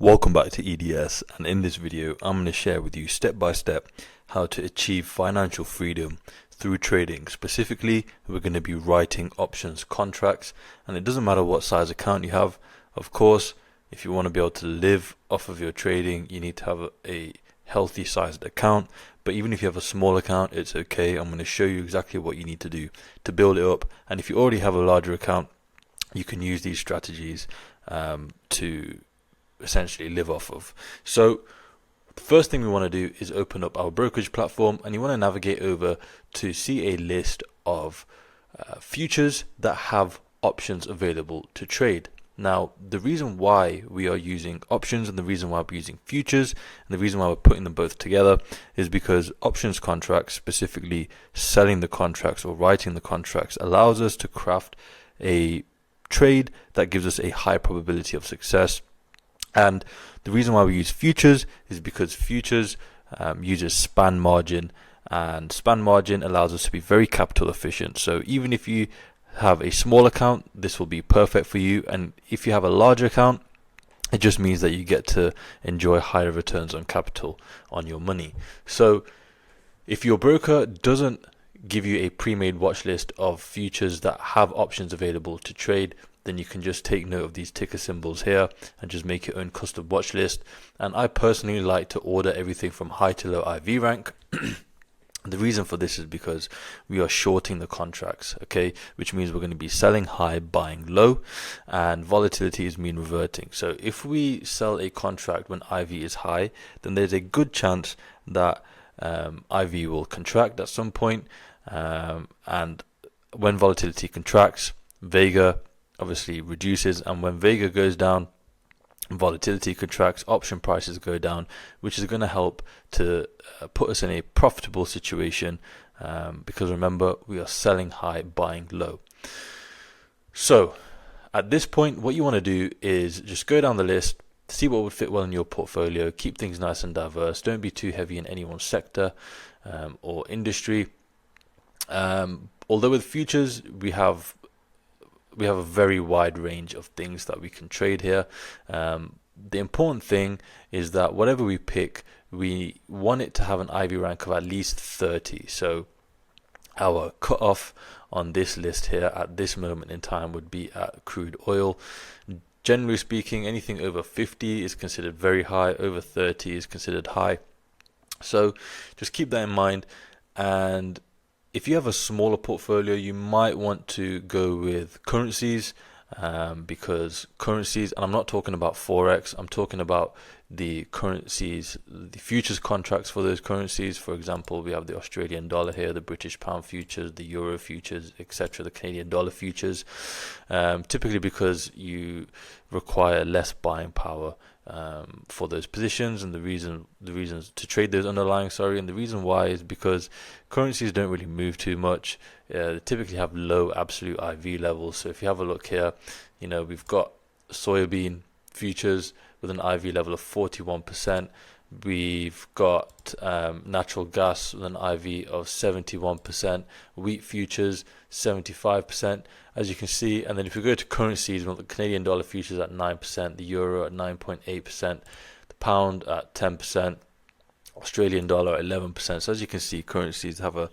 Welcome back to EDS, and in this video I'm going to share with you step by step how to achieve financial freedom through trading. Specifically, we're going to be writing options contracts, and it doesn't matter what size account you have. Of course, if you want to be able to live off of your trading, you need to have a healthy sized account. But even if you have a small account, it's okay. I'm going to show you exactly what you need to do to build it up, and if you already have a larger account, you can use these strategies to essentially live off of. So the first thing we want to do is open up our brokerage platform, and you want to navigate over to see a list of futures that have options available to trade. Now, the reason why we are using options and the reason why we're using futures and the reason why we're putting them both together is because options contracts, specifically selling the contracts or writing the contracts, allows us to craft a trade that gives us a high probability of success. And the reason why we use futures is because futures uses span margin, and span margin allows us to be very capital efficient. So even if you have a small account, this will be perfect for you, and if you have a larger account, it just means that you get to enjoy higher returns on capital on your money. So if your broker doesn't give you a pre-made watch list of futures that have options available to trade, then you can just take note of these ticker symbols here and just make your own custom watch list. And I personally like to order everything from high to low IV rank. The reason for this is because we are shorting the contracts, okay, which means we're going to be selling high, buying low, and volatility is mean reverting. So if we sell a contract when IV is high, then there's a good chance that IV will contract at some point, and when volatility contracts, Vega obviously reduces, and when Vega goes down, volatility contracts, option prices go down, which is going to help to put us in a profitable situation, because remember, we are selling high, buying low. So at this point, what you want to do is just go down the list, see what would fit well in your portfolio, keep things nice and diverse, don't be too heavy in any one sector or industry. Although with futures we have a very wide range of things that we can trade here. The important thing is that whatever we pick, we want it to have an IV rank of at least 30. So our cutoff on this list here at this moment in time would be at crude oil. Generally speaking, anything over 50 is considered very high, over 30 is considered high. So just keep that in mind. And if you have a smaller portfolio, you might want to go with currencies, because currencies, and I'm not talking about Forex, I'm talking about the currencies, the futures contracts for those currencies. For example, we have the Australian dollar here, the British pound futures, the euro futures, etc., the Canadian dollar futures, typically because you require less buying power for those positions, and the reasons to trade those underlying, and the reason why is because currencies don't really move too much. They typically have low absolute IV levels. So if you have a look here, we've got soybean futures with an IV level of 41%. We've got natural gas with an IV of 71%, wheat futures 75%, as you can see. And then if we go to currencies, we've got the Canadian dollar futures at 9%, the euro at 9.8%, the pound at 10%, Australian dollar at 11%. So as you can see, currencies have a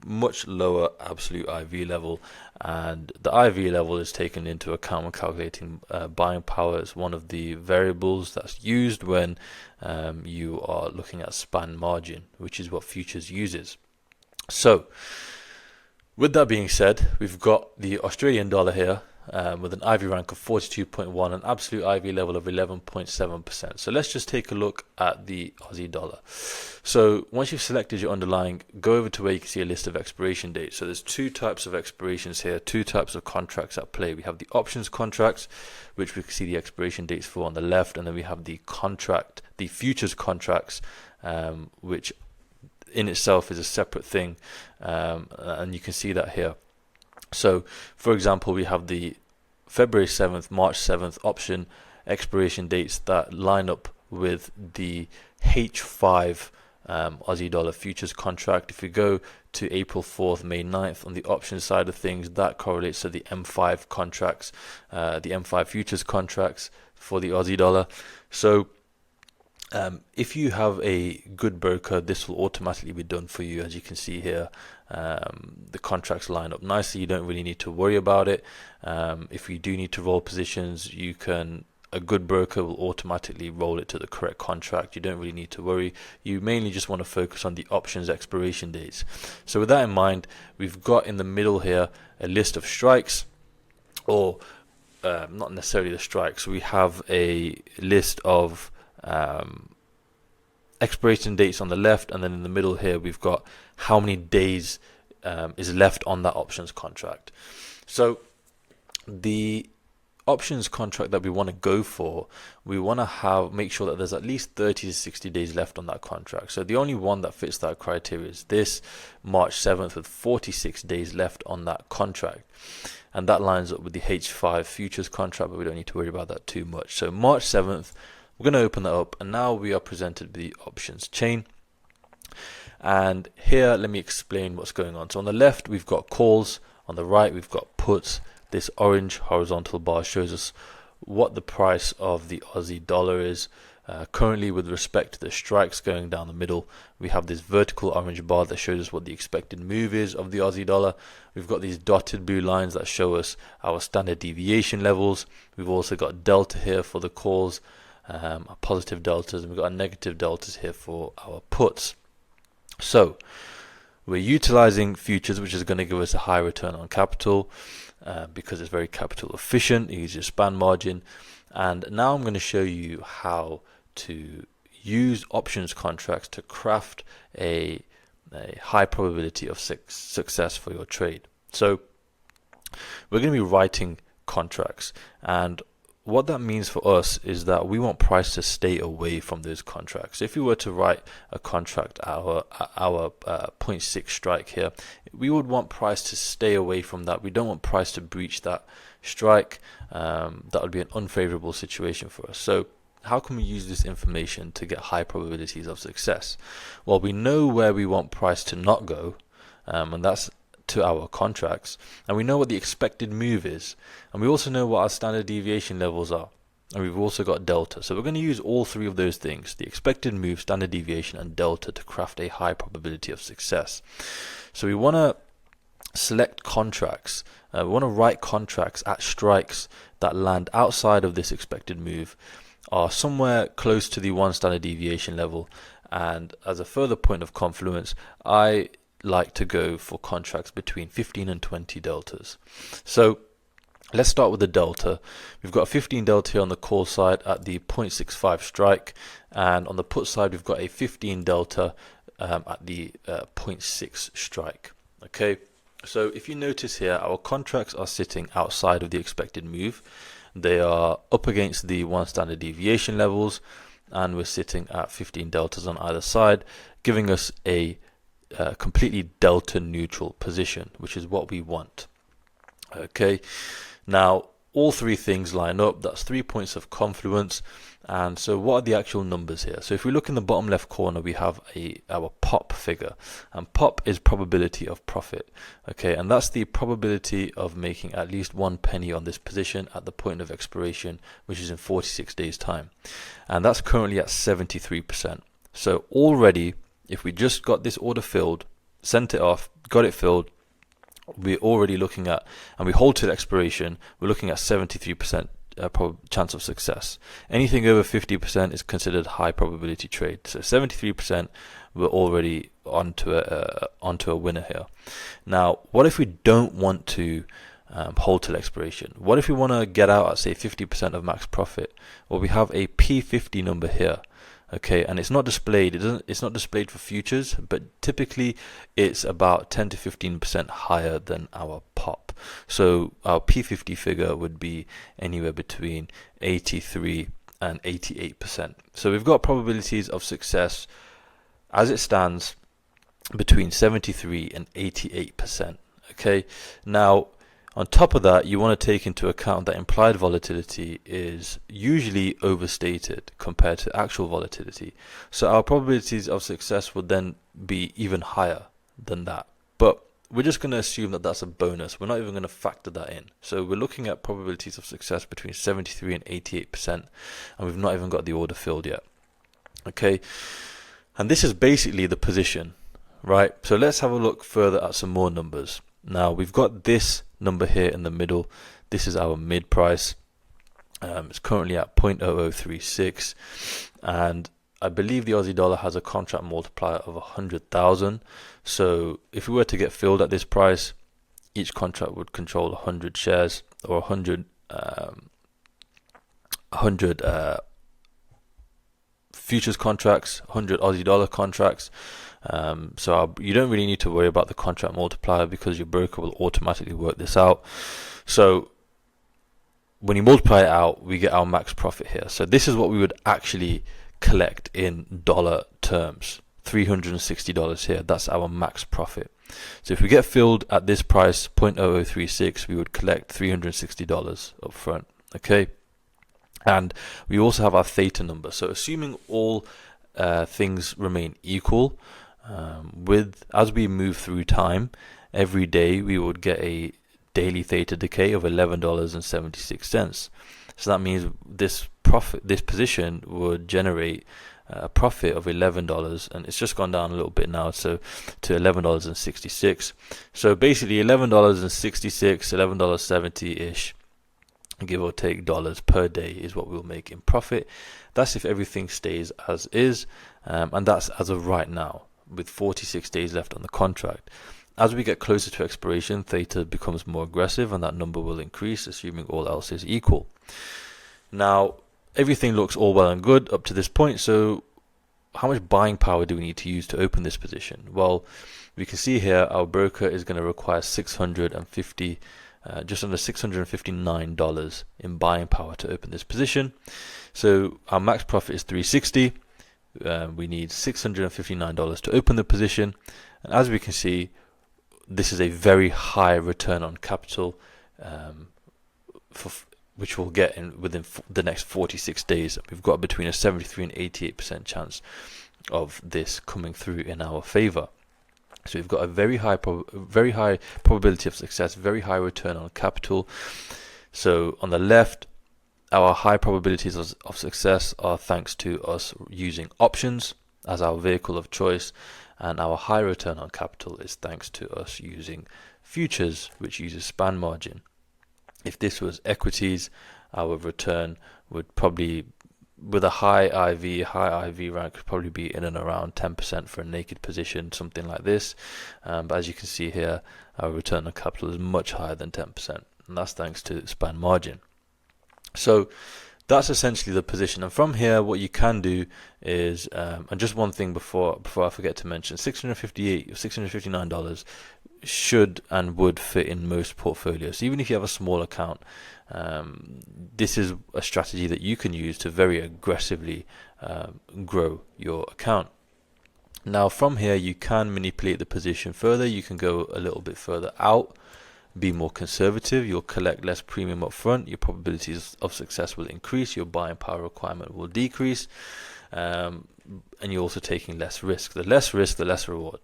much lower absolute IV level, and the IV level is taken into account when calculating buying power as one of the variables that's used when you are looking at span margin, which is what futures uses. So with that being said, we've got the Australian dollar here with an IV rank of 42.1, an absolute IV level of 11.7%. So let's just take a look at the Aussie dollar. So once you've selected your underlying, go over to where you can see a list of expiration dates. So there's two types of expirations here, two types of contracts at play. We have the options contracts, which we can see the expiration dates for on the left, and then we have the futures contracts, which in itself is a separate thing, and you can see that here. So for example, we have the February 7th, March 7th option expiration dates that line up with the H5 Aussie dollar futures contract. If we go to April 4th, May 9th on the options side of things, that correlates to the M5 contracts, the M5 futures contracts for the Aussie dollar. So if you have a good broker, this will automatically be done for you. As you can see here, the contracts line up nicely. You don't really need to worry about it. If you do need to roll positions, a good broker will automatically roll it to the correct contract. You don't really need to worry. You mainly just want to focus on the options expiration dates. So with that in mind, we've got in the middle here a list of strikes, or not necessarily the strikes. We have a list of expiration dates on the left, and then in the middle here we've got how many days is left on that options contract. So the options contract that we want to go for, we want to make sure that there's at least 30 to 60 days left on that contract. So the only one that fits that criteria is this March 7th with 46 days left on that contract, and that lines up with the H5 futures contract, but we don't need to worry about that too much. So March 7th, we're going to open that up, and now we are presented with the options chain. And here, let me explain what's going on. So on the left, we've got calls. On the right, we've got puts. This orange horizontal bar shows us what the price of the Aussie dollar is. Currently, with respect to the strikes going down the middle, we have this vertical orange bar that shows us what the expected move is of the Aussie dollar. We've got these dotted blue lines that show us our standard deviation levels. We've also got delta here for the calls, positive deltas, and we've got negative deltas here for our puts. So we're utilizing futures, which is going to give us a high return on capital because it's very capital efficient. You use your span margin. And now I'm going to show you how to use options contracts to craft a high probability of success for your trade. So we're going to be writing contracts, and what that means for us is that we want price to stay away from those contracts. If we were to write a contract, our 0.6 strike here, we would want price to stay away from that. We don't want price to breach that strike. That would be an unfavorable situation for us. So how can we use this information to get high probabilities of success? Well, we know where we want price to not go, and that's to our contracts, and we know what the expected move is, and we also know what our standard deviation levels are, and we've also got delta. So we're going to use all three of those things, the expected move, standard deviation, and delta, to craft a high probability of success. So we want to select contracts, we want to write contracts at strikes that land outside of this expected move, are somewhere close to the 1 standard deviation level, and as a further point of confluence, I like to go for contracts between 15 and 20 deltas. So let's start with the delta. We've got a 15 delta here on the call side at the 0.65 strike, and on the put side we've got a 15 delta at the 0.6 strike. Okay, so if you notice here, our contracts are sitting outside of the expected move. They are up against the 1 standard deviation levels, and we're sitting at 15 deltas on either side, giving us a completely delta neutral position, which is what we want. Okay, now all three things line up. That's 3 points of confluence. And so what are the actual numbers here? So if we look in the bottom left corner, we have our POP figure, and POP is probability of profit. Okay, and that's the probability of making at least 1 penny on this position at the point of expiration, which is in 46 days time, and that's currently at 73%. So already, if we just got this order filled, sent it off, got it filled, we're already looking at, and we hold till expiration, we're looking at 73% chance of success. Anything over 50% is considered high probability trade. So 73%, we're already onto a winner here. Now, what if we don't want to hold till expiration? What if we want to get out at, say, 50% of max profit? Well, we have a P50 number here. Okay, and it's not displayed. It's not displayed for futures, but typically it's about 10 to 15% higher than our POP. So our P50 figure would be anywhere between 83 and 88%. So we've got probabilities of success as it stands between 73 and 88%. Okay, now On top of that, you want to take into account that implied volatility is usually overstated compared to actual volatility. So our probabilities of success would then be even higher than that. But we're just going to assume that that's a bonus. We're not even going to factor that in. So we're looking at probabilities of success between 73 and 88%, and we've not even got the order filled yet. Okay, and this is basically the position, right? So let's have a look further at some more numbers. Now we've got this number here in the middle. This is our mid price. It's currently at 0.0036, and I believe the Aussie dollar has a contract multiplier of 100,000. So if we were to get filled at this price, each contract would control 100 shares, or 100 futures contracts, 100 Aussie dollar contracts. So you don't really need to worry about the contract multiplier because your broker will automatically work this out. So when you multiply it out, we get our max profit here. So this is what we would actually collect in dollar terms, $360 here. That's our max profit. So if we get filled at this price, 0.0036, we would collect $360 up front. Okay, and we also have our theta number. So assuming all things remain equal, as we move through time, every day we would get a daily theta decay of $11.76. So that means this position would generate a profit of $11, and it's just gone down a little bit now, so to $11.66. So basically $11.66, $11.70 ish, give or take, dollars per day is what we'll make in profit. That's if everything stays as is, and that's as of right now, with 46 days left on the contract. As we get closer to expiration, theta becomes more aggressive, and that number will increase, assuming all else is equal. Now, everything looks all well and good up to this point, so how much buying power do we need to use to open this position? Well, we can see here our broker is going to require just under $659 in buying power to open this position. So our max profit is $360. We need $659 to open the position, and as we can see, this is a very high return on capital, which we'll get within the next 46 days. We've got between a 73 and 88% chance of this coming through in our favor. So we've got a very high probability of success, very high return on capital. So on the left, our high probabilities of success are thanks to us using options as our vehicle of choice, and our high return on capital is thanks to us using futures, which uses span margin. If this was equities, our return would probably, with a high IV rank, could probably be in and around 10% for a naked position, something like this. But as you can see here, our return on capital is much higher than 10%, and that's thanks to span margin. So that's essentially the position. And from here, what you can do is, and just one thing before I forget to mention, $659 should and would fit in most portfolios. Even if you have a small account, this is a strategy that you can use to very aggressively grow your account. Now from here, you can manipulate the position further. You can go a little bit further out, be more conservative. You'll collect less premium up front. Your probabilities of success will increase. Your buying power requirement will decrease, and you're also taking less risk. The less risk, the less reward.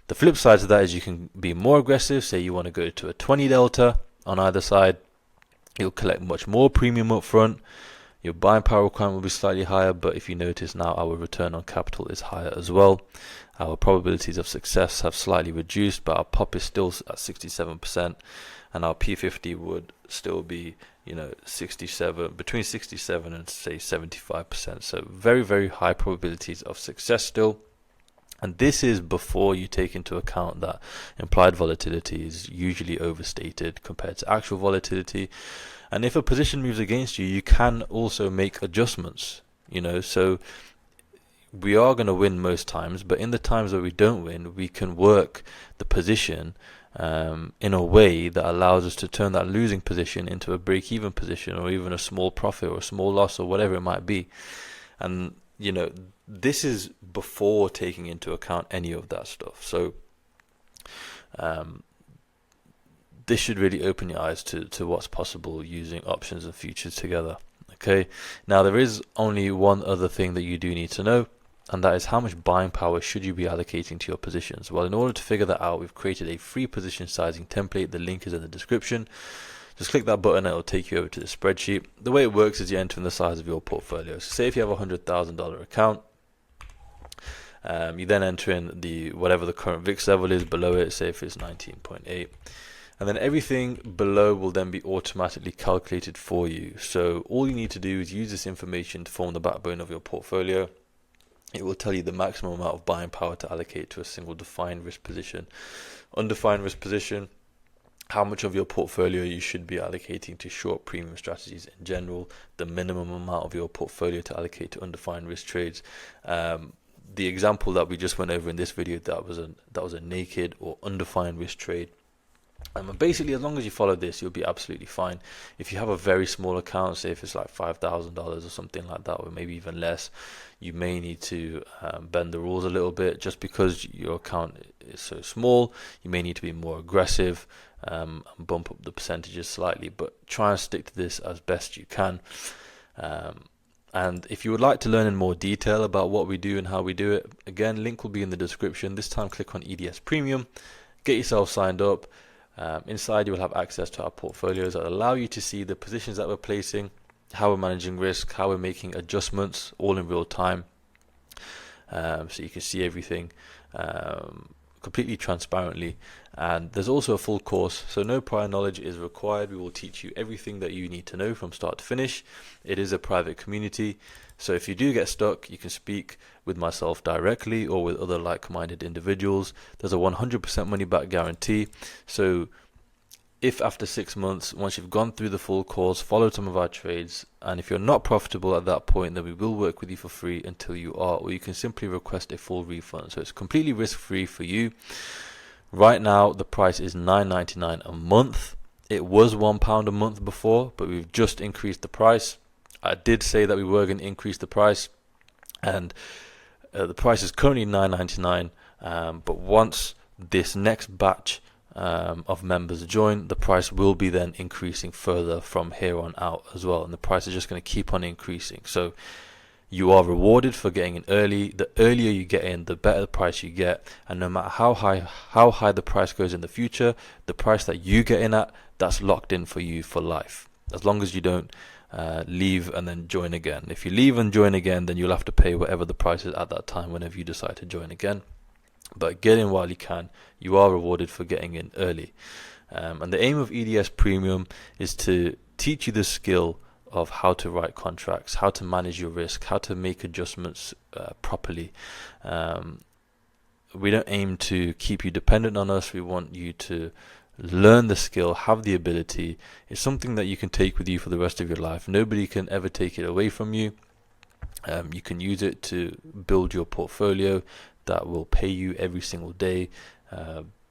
The flip side of that is you can be more aggressive. Say you want to go to a 20 delta on either side. You'll collect much more premium up front. Your buying power requirement will be slightly higher, but if you notice now, our return on capital is higher as well. Our probabilities of success have slightly reduced, but our POP is still at 67%, and our P50 would still be, 67, between 67 and say 75%. So very, very high probabilities of success still. And this is before you take into account that implied volatility is usually overstated compared to actual volatility. And if a position moves against you, you can also make adjustments, so we are going to win most times, but in the times that we don't win, we can work the position in a way that allows us to turn that losing position into a break-even position, or even a small profit or a small loss, or whatever it might be. And this is before taking into account any of that stuff. So this should really open your eyes to what's possible using options and futures together. Okay, now there is only one other thing that you do need to know, and that is how much buying power should you be allocating to your positions. Well, in order to figure that out, we've created a free position sizing template. The link is in the description. Just click that button and it'll take you over to the spreadsheet. The way it works is you enter in the size of your portfolio. So say if you have a $100,000 account, you then enter in whatever the current VIX level is below it, say if it's 19.8. And then everything below will then be automatically calculated for you. So all you need to do is use this information to form the backbone of your portfolio. It will tell you the maximum amount of buying power to allocate to a single defined risk position. Undefined risk position, how much of your portfolio you should be allocating to short premium strategies in general, the minimum amount of your portfolio to allocate to undefined risk trades. The example that we just went over in this video, that was a naked or undefined risk trade. Basically, as long as you follow this, you'll be absolutely fine. If you have a very small account, say if it's like $5,000 or something like that, or maybe even less, you may need to bend the rules a little bit. Just because your account is so small, you may need to be more aggressive and bump up the percentages slightly, but try and stick to this as best you can. And if you would like to learn in more detail about what we do and how we do it, again, link will be in the description. This time click on EDS Premium, get yourself signed up. Inside you will have access to our portfolios that allow you to see the positions that we're placing, how we're managing risk, how we're making adjustments, all in real time. So you can see everything completely transparently. And there's also a full course, so no prior knowledge is required. We will teach you everything that you need to know from start to finish. It is a private community, so if you do get stuck, you can speak with myself directly or with other like-minded individuals. There's a 100% money-back guarantee. So if after 6 months, once you've gone through the full course, followed some of our trades, and if you're not profitable at that point, then we will work with you for free until you are, or you can simply request a full refund. So it's completely risk-free for you. Right now, the price is $9.99 a month. It was £1 a month before, but we've just increased the price. I did say that we were going to increase the price, and the price is currently $9.99. But once this next batch of members join, the price will be then increasing further from here on out as well, and the price is just going to keep on increasing. So you are rewarded for getting in early. The earlier you get in, the better the price you get, and no matter how high the price goes in the future, the price that you get in at, that's locked in for you for life, as long as you don't leave and then join again. If you leave and join again, then you'll have to pay whatever the price is at that time whenever you decide to join again. But get in while you can. You are rewarded for getting in early. And the aim of EDS Premium is to teach you the skill of how to write contracts, how to manage your risk, how to make adjustments properly. We don't aim to keep you dependent on us. We want you to learn the skill, have the ability. It's something that you can take with you for the rest of your life. Nobody can ever take it away from you. You can use it to build your portfolio that will pay you every single day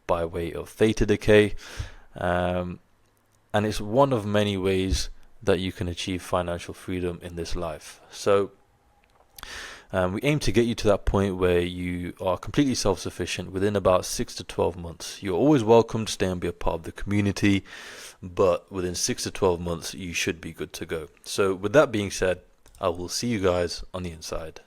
by way of theta decay. And it's one of many ways that you can achieve financial freedom in this life. So we aim to get you to that point where you are completely self-sufficient within about 6 to 12 months. You're always welcome to stay and be a part of the community, but within 6 to 12 months you should be good to go. So with that being said, I will see you guys on the inside.